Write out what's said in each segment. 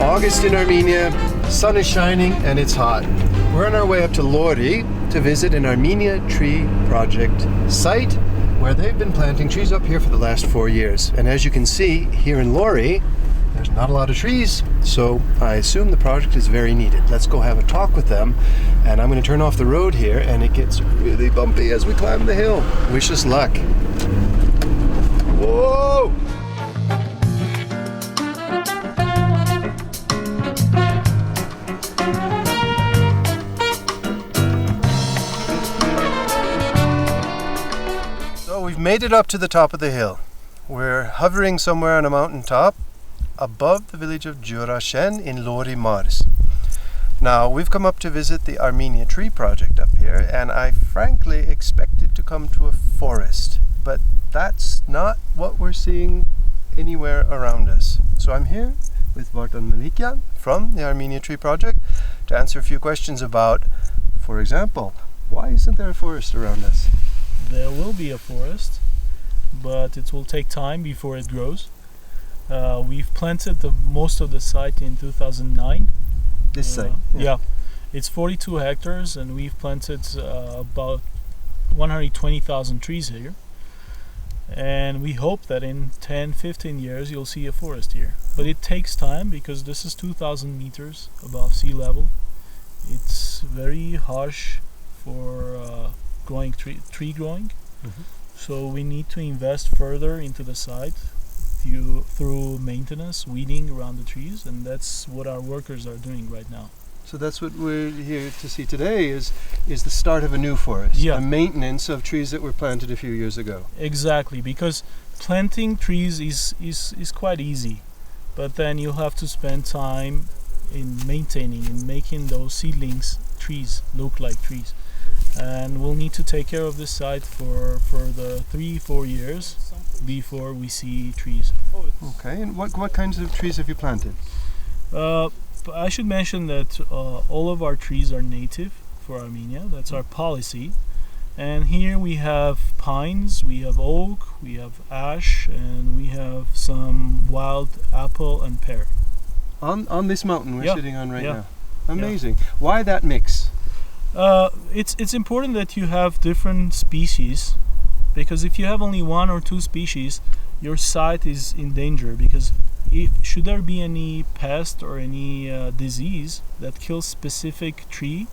August in Armenia, sun is shining and it's hot. We're on our way up to Lori to visit an Armenia Tree Project site where they've been planting trees up here for the last 4 years. And as you can see, here in Lori, there's not a lot of trees, so I assume the project is very needed. Let's go have a talk with them, and I'm going to turn off the road here, and it gets really bumpy as we climb the hill. Wish us luck. Whoa! So we've made it up to the top of the hill. We're hovering somewhere on a mountaintop above the village of Jrashen in Lori Mars. Now, we've come up to visit the Armenia Tree Project up here, and I frankly expected to come to a forest, but that's not what we're seeing anywhere around us. So I'm here with Vartan Malikian from the Armenia Tree Project to answer a few questions about, for example, why isn't there a forest around us? There will be a forest, but it will take time before it grows. We've planted most of the site in 2009. This site? Yeah. It's 42 hectares, and we've planted about 120,000 trees here. And we hope that in 10-15 years you'll see a forest here. But it takes time because this is 2,000 meters above sea level. It's very harsh for growing tree growing. Mm-hmm. So we need to invest further into the site through maintenance, weeding around the trees, and that's what our workers are doing right now. So that's what we're here to see today is the start of a new forest, the maintenance of trees that were planted a few years ago. Exactly, because planting trees is quite easy, but then you'll have to spend time in maintaining and making those seedlings trees look like trees. And we'll need to take care of this site for the 3-4 years before we see trees. Okay, and what kinds of trees have you planted? I should mention that all of our trees are native for Armenia. That's our policy. And here we have pines, we have oak, we have ash, and we have some wild apple and pear. On this mountain we're sitting on right now. Amazing. Yeah. Why that mix? It's important that you have different species, because if you have only 1 or 2 species, your site is in danger, because should there be any pest or any disease that kills specific tree,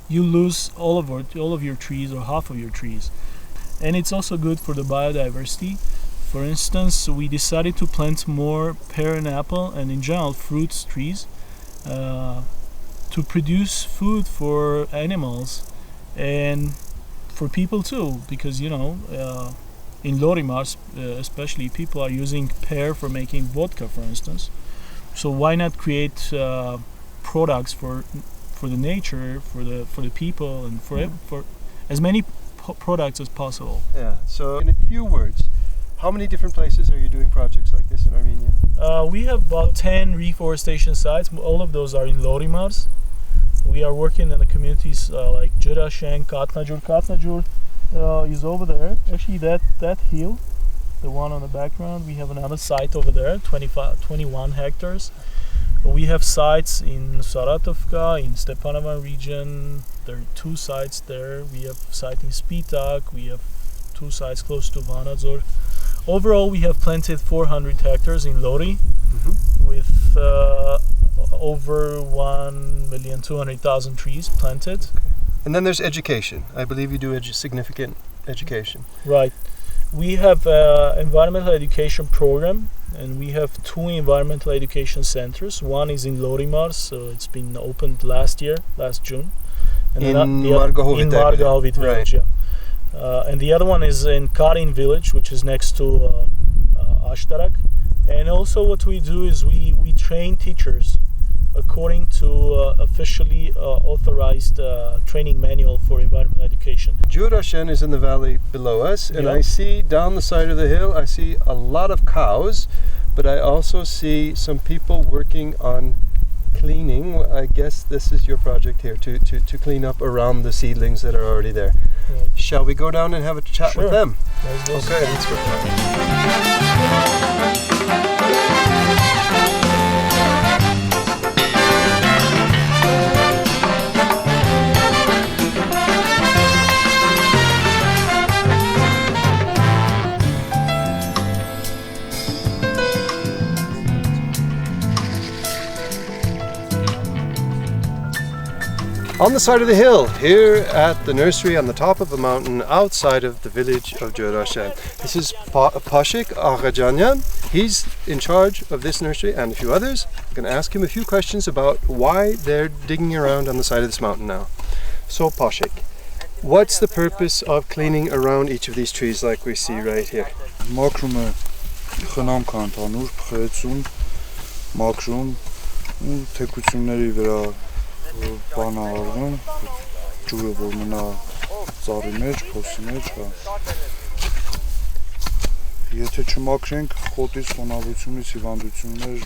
you lose all of your trees or half of your trees. And it's also good for the biodiversity. For instance, we decided to plant more pear and apple and in general fruits trees to produce food for animals and for people too, because in Lori Mars especially, people are using pear for making vodka, for instance. So why not create products for the nature, for the people, and for as many products as possible. Yeah. So in a few words, how many different places are you doing projects like this in Armenia? We have about 10 reforestation sites. All of those are in Lori Mars. We are working in the communities like Jrashen, Katnajur is over there. Actually, that hill, the one on the background, we have another site over there, 21 hectares. We have sites in Saratovka, in Stepanovan region. There are 2 sites there. We have a site in Spitak. We have 2 sites close to Vanadzor. Overall, we have planted 400 hectares in Lori, with over 1,200,000 trees planted. Okay. And then there's education. I believe you do significant education. Right. We have an environmental education program, and we have 2 environmental education centers. One is in Lori Mars, so it's been opened last June. And in Margahovit village, and the other one is in Karin village, which is next to Ashtarak. And also what we do is we train teachers according to officially authorized training manual for environmental education. Jrashen is in the valley below us, and I see down the side of the hill, I see a lot of cows, but I also see some people working on cleaning. I guess this is your project here, to clean up around the seedlings that are already there. Right. Shall we go down and have a chat with them? Okay, let's go. On the side of the hill, here at the nursery on the top of a mountain outside of the village of Jrashen. This is Pashik Aghajanyan. He's in charge of this nursery and a few others. I'm going to ask him a few questions about why they're digging around on the side of this mountain now. So Pashik, what's the purpose of cleaning around each of these trees like we see right here? Մաքրում է խնամ կանտանուր, փխեցում, մաքրում, թեքությունների վրա բանա արվում, ջուրը որ մնա ծառի մեջ, փոսի մեջ, հա։ Եթե չմաքրենք, խոտից, խոնավությունից, հիվանդություններ,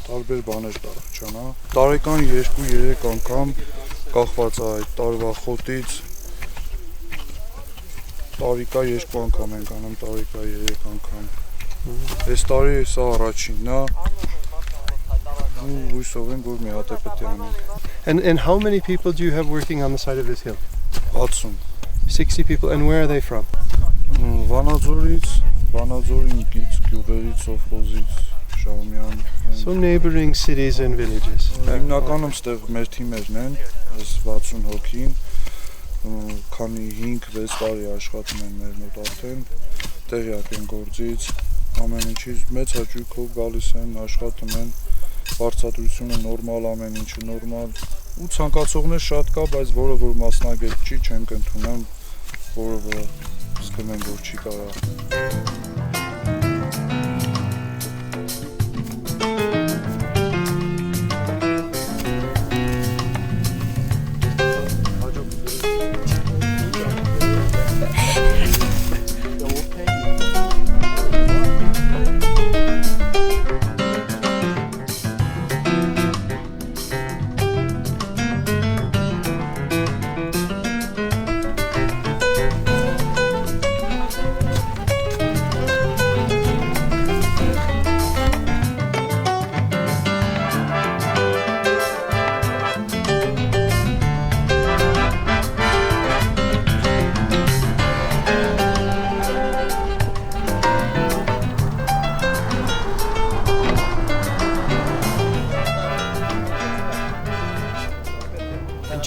տարբեր բաներ դառնան, հա։ Տարեկան 2-3 անգամ կախված է այդ տարվա խոտից, տարիկա 2 անգամ ենք անում, տարիկա 3 անգամ։ Այս տարի սա առաջինն է։ And how many people do you have working on the side of this hill? 60. 60 people. And where are they from? Վանաձորից, Վանաձորից, գյուղերից, Սովխոզից, Շահումյան. So neighboring cities and villages. Հիմնականում ստեղ մեր թիմերն են, այս 60 հոգին, քանի 5-6 տարի աշխատում են մեր մոտ արդեն, տեղյակ են գործից, ամեն ինչից մեծ հաճույքով գալիս են, աշխատում են, բարձրացությունը նորմալ, ամեն ինչը նորմալ, ու ցանկացողներ շատ կա, բայց որը որ մասնագետ չի, չենք ընդունում, որը որ զգում են, որ չի կարա։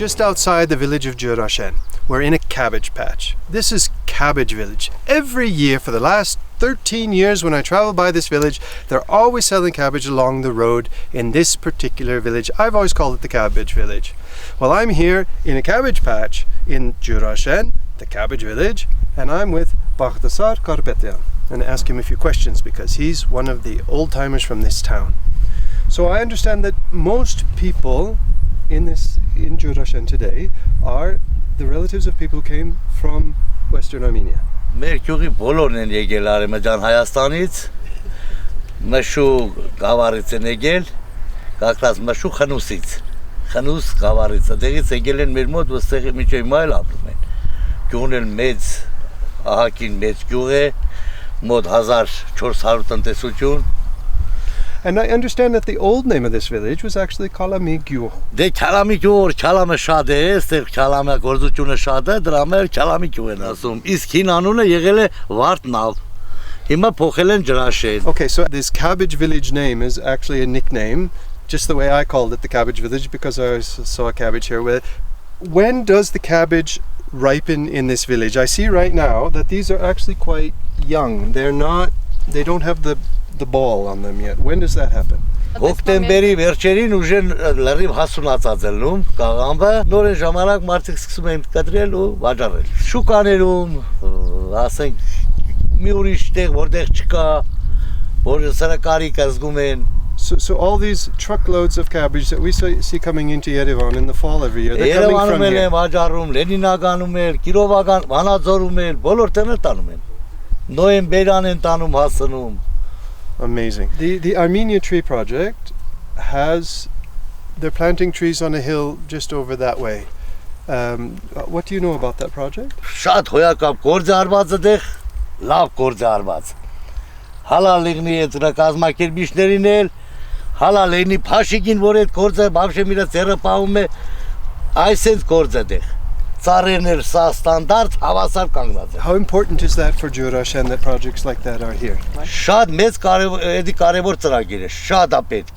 Just outside the village of Jrashen, we're in a cabbage patch. This is Cabbage Village. Every year for the last 13 years when I travel by this village, they're always selling cabbage along the road in this particular village. I've always called it the Cabbage Village. Well, I'm here in a cabbage patch in Jrashen, the Cabbage Village, and I'm with Baghdasar Karpetyan and ask him a few questions because he's one of the old-timers from this town. So I understand that most people in Jrashen today are the relatives of people who came from Western Armenia. Մեր գյուղի բոլորն են եկել Արեմեջան Հայաստանից, մշու գավառից են եկել, կակրած մշու խնուսից, խնուս գավառից, դեղից եկել են մեր մոտ, ոստեղ միջև հիմա էլ ապրում են։ Գյուղն էլ մեծ, ահագին մեծ գյուղ է, մոտ 1400 տնտեսություն։ And I understand that the old name of this village was actually Քյալամի գյուղ. Դե Քյալամի գյուղ, Քյալամը շատ է, այստեղ Քյալամի գործությունը շատ է, դրա համար Քյալամի գյուղ են ասում։ Իսկ հին անունը եղել է Վարդնավ։ Հիմա փոխել են Ջրաշեն։ Okay, so this Cabbage Village name is actually a nickname, just the way I called it the Cabbage Village because I saw a cabbage here. When does the cabbage ripen in this village? I see right now that these are actually quite young. They don't have the ball on them yet. When does that happen? Հոկտեմբերի վերջերին ուժեն լրիվ հասունացած ելնում, կաղամբը, նորեն ժամանակ մարդիկ սկսում են կտրել ու վաճառել։ Շուկաներում, ասենք, մի ուրիշ տեղ, որտեղ չկա, որ սրակարիկը զգում են։ So all these truckloads of cabbage that we see coming into Yerevan in the fall every year, they're coming from here. Վաճառում, Լենինագանում էլ, Կիրովական, Վանաձորում էլ, բոլոր տեղներ տանում են։ Նոյեմբերան են տանում հասնում։ Amazing. The Armenia Tree Project they're planting trees on a hill just over that way. What do you know about that project? Շատ հոյակապ գործ է արված այդտեղ, լավ գործ է արված։ Հալալ լինի այդ կազմակերպիչներին էլ, հալալ լինի Փաշիկին, որ այդ գործը բավարար մի ծերը պահում է, այսպես գործ է այդտեղ։ Ծառերն էլ սա ստանդարտ հավասար կանգնած է։ How important is that for Jrashen that projects like that are here? Շատ մեծ կարևոր ծրագիր է, շատ է պետք։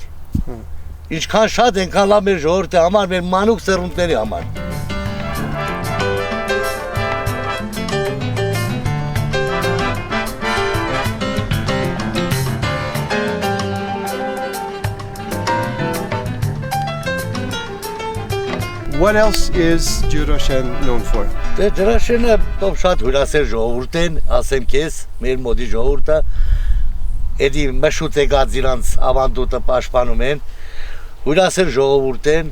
Ինչքան շատ ենքան լավ մեր ժողովրդի համար, մեր մանուկ սերունդների համար։ What else is Jrashen known for? Ջրաշենը շատ հյուրասեր ժողովուրդ են, ասեմ քեզ, մեր մոդի ժողովուրդը, էդի մշուտ եկած իրանց ավանդույթը պաշտպանում են, հյուրասեր ժողովուրդ են,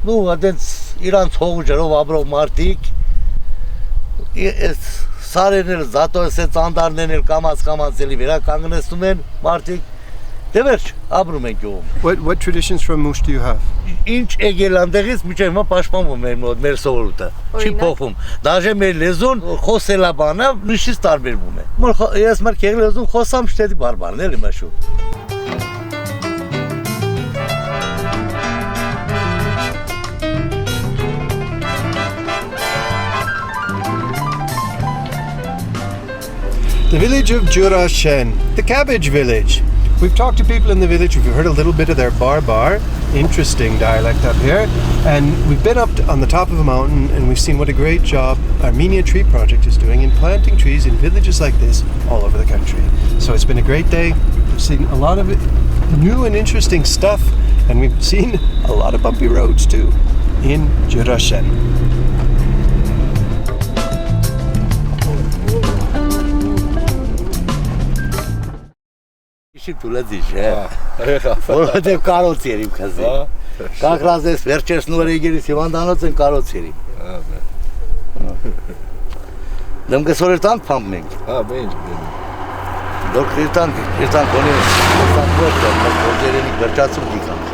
նու այդենց իրանց հողու ջրով ապրող մարդիկ, սարերն էլ, զատոս է ծանդարներն էլ կամաց էլի վերականգնեցնում են մարդիկ, դե վերջ, ապրում են գյուղում։ What traditions from Mush do you have? Ինչ եկել անդեղից միջև հիմա պաշտպանվում մեր մոտ, մեր սովորույթը, չի փոխվում։ Դաժե մեր լեզուն խոսելա բանը միշտ տարբերվում է։ Ես մար քեղել լեզուն խոսամ շտեդի բարբարն էլի մաշու։ The village of Jrashen, the cabbage village. We've talked to people in the village, we've heard a little bit of their bar, interesting dialect up here, and we've been up on the top of a mountain and we've seen what a great job Armenia Tree Project is doing in planting trees in villages like this all over the country. So it's been a great day, we've seen a lot of new and interesting stuff, and we've seen a lot of bumpy roads too in Jrashen. Տուլածիչ է, որովհետև կարոց երիմ կզի, կակրած ես վերջերս նուր եգերիս հիվանդանոց են կարոց երիմ։ Դեմ կսոր երտանք պամպ մենք։ Դոք երտանք հոնի վերջացում դիկանք։